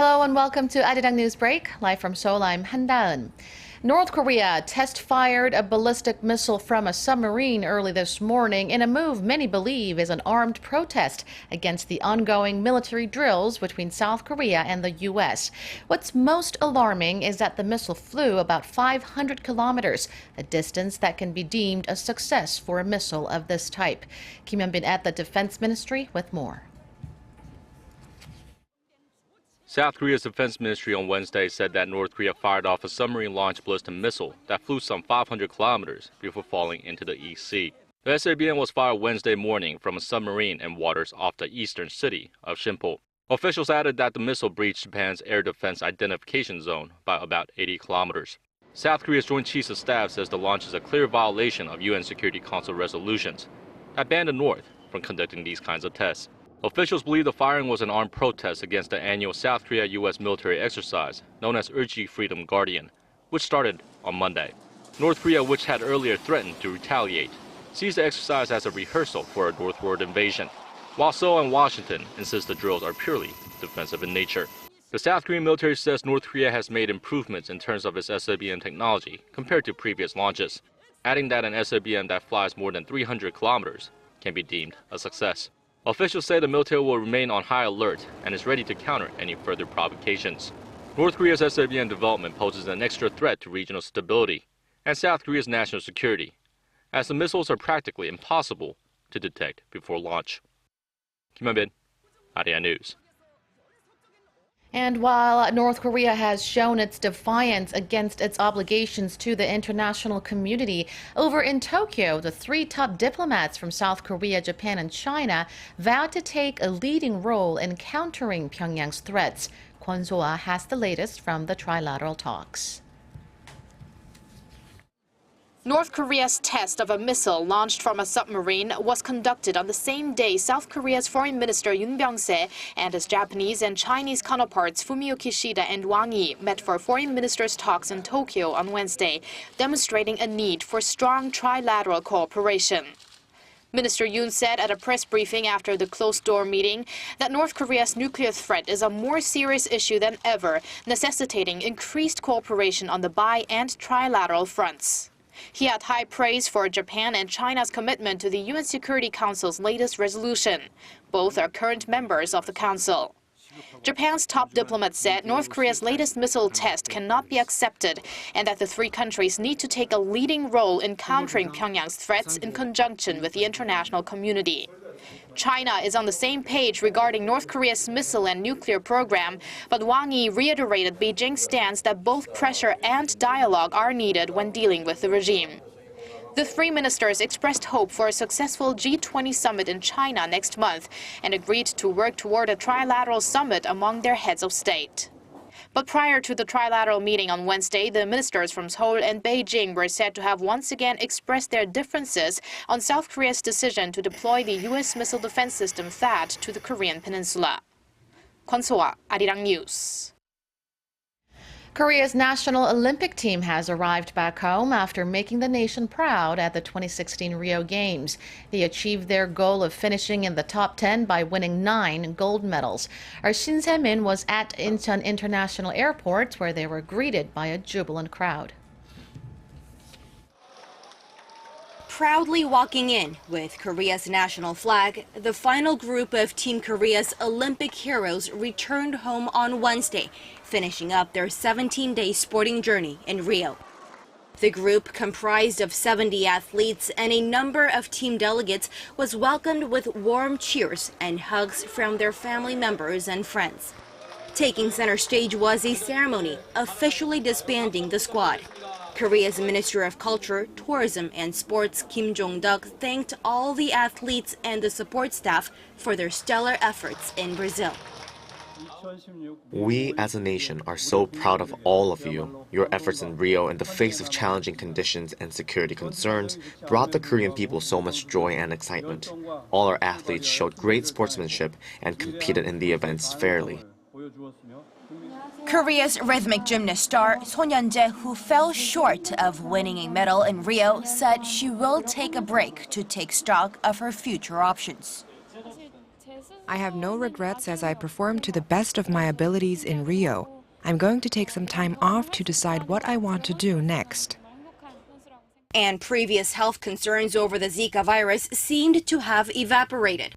Hello and welcome to ARIRANG News Break. Live from Seoul, I'm Han-daeun. North Korea test-fired a ballistic missile from a submarine early this morning in a move many believe is an armed protest against the ongoing military drills between South Korea and the U.S. What's most alarming is that the missile flew about 500 kilometers, a distance that can be deemed a success for a missile of this type. Kim Hyun-bin at the Defense Ministry with more. South Korea's defense ministry on Wednesday said that North Korea fired off a submarine-launched ballistic missile that flew some 500 kilometers before falling into the East Sea. The SABM was fired Wednesday morning from a submarine in waters off the eastern city of Sinpo. Officials added that the missile breached Japan's air defense identification zone by about 80 kilometers. South Korea's Joint Chiefs of Staff says the launch is a clear violation of UN Security Council resolutions that ban the North from conducting these kinds of tests. Officials believe the firing was an armed protest against the annual South Korea-U.S. military exercise known as Urji Freedom Guardian, which started on Monday. North Korea, which had earlier threatened to retaliate, sees the exercise as a rehearsal for a northward invasion, while Seoul and Washington insist the drills are purely defensive in nature. The South Korean military says North Korea has made improvements in terms of its SABM technology compared to previous launches, adding that an SABM that flies more than 300 kilometers can be deemed a success. Officials say the military will remain on high alert and is ready to counter any further provocations. North Korea's SABM development poses an extra threat to regional stability and South Korea's national security, as the missiles are practically impossible to detect before launch. Kim Hyun-bin, ARIRANG News. And while North Korea has shown its defiance against its obligations to the international community, over in Tokyo, the three top diplomats from South Korea, Japan, and China vowed to take a leading role in countering Pyongyang's threats. Kwon So-ah has the latest from the Trilateral talks. North Korea's test of a missile launched from a submarine was conducted on the same day South Korea's Foreign Minister Yoon Byung-se and his Japanese and Chinese counterparts Fumio Kishida and Wang Yi met for foreign ministers' talks in Tokyo on Wednesday, demonstrating a need for strong trilateral cooperation. Minister Yoon said at a press briefing after the closed-door meeting that North Korea's nuclear threat is a more serious issue than ever, necessitating increased cooperation on the bi- and trilateral fronts. He had high praise for Japan and China's commitment to the UN Security Council's latest resolution. Both are current members of the Council. Japan's top diplomat said North Korea's latest missile test cannot be accepted and that the three countries need to take a leading role in countering Pyongyang's threats in conjunction with the international community. China is on the same page regarding North Korea's missile and nuclear program, but Wang Yi reiterated Beijing's stance that both pressure and dialogue are needed when dealing with the regime. The three ministers expressed hope for a successful G20 summit in China next month and agreed to work toward a trilateral summit among their heads of state. But prior to the trilateral meeting on Wednesday, the ministers from Seoul and Beijing were said to have once again expressed their differences on South Korea's decision to deploy the U.S. missile defense system THAAD to the Korean peninsula. Kwon So-ah, ARIRANG News. Korea's national Olympic team has arrived back home after making the nation proud at the 2016 Rio Games. They achieved their goal of finishing in the top 10 by winning 9 gold medals. Our Shin Se-min was at Incheon International Airport, where they were greeted by a jubilant crowd. Proudly walking in with Korea's national flag, the final group of Team Korea's Olympic heroes returned home on Wednesday, finishing up their 17-day sporting journey in Rio. The group, comprised of 70 athletes and a number of team delegates, was welcomed with warm cheers and hugs from their family members and friends. Taking center stage was a ceremony officially disbanding the squad. Korea's Minister of Culture, Tourism and Sports Kim Jong-duk thanked all the athletes and the support staff for their stellar efforts in Brazil. We as a nation are so proud of all of you. Your efforts in Rio in the face of challenging conditions and security concerns brought the Korean people so much joy and excitement. All our athletes showed great sportsmanship and competed in the events fairly. Korea's rhythmic gymnast star Son Yeon-jae, who fell short of winning a medal in Rio, said she will take a break to take stock of her future options. I have no regrets as I performed to the best of my abilities in Rio. I'm going to take some time off to decide what I want to do next. And previous health concerns over the Zika virus seemed to have evaporated.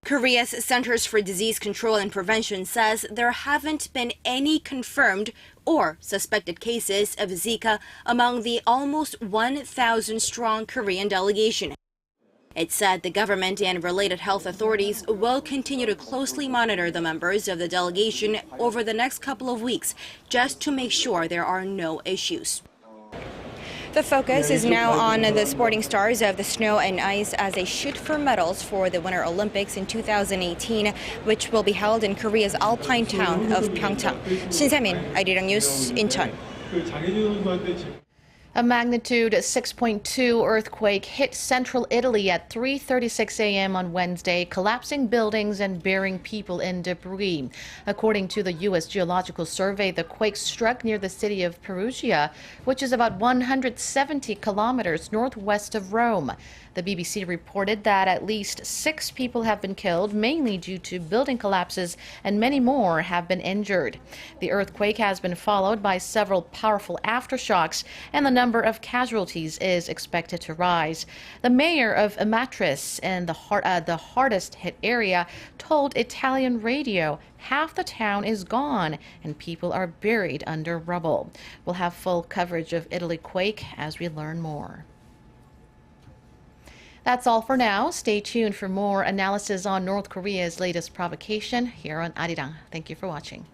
Korea's Centers for Disease Control and Prevention says there haven't been any confirmed or suspected cases of Zika among the almost 1,000-strong Korean delegation. It said the government and related health authorities will continue to closely monitor the members of the delegation over the next couple of weeks, just to make sure there are no issues. The focus is now on the sporting stars of the snow and ice as they shoot for medals for the Winter Olympics in 2018, which will be held in Korea's alpine town of Pyeongchang. 신세민, ARIRANG News, 인천. A magnitude 6.2 earthquake hit central Italy at 3:36 a.m. on Wednesday, collapsing buildings and burying people in debris. According to the U.S. Geological Survey, the quake struck near the city of Perugia, which is about 170 kilometers northwest of Rome. The BBC reported that at least 6 people have been killed, mainly due to building collapses, and many more have been injured. The earthquake has been followed by several powerful aftershocks, and the number of casualties is expected to rise. The mayor of Amatrice, in the hardest hit area, told Italian radio half the town is gone and people are buried under rubble. We'll have full coverage of Italy quake as we learn more. That's all for now. Stay tuned for more analysis on North Korea's latest provocation here on ARIRANG. Thank you for watching.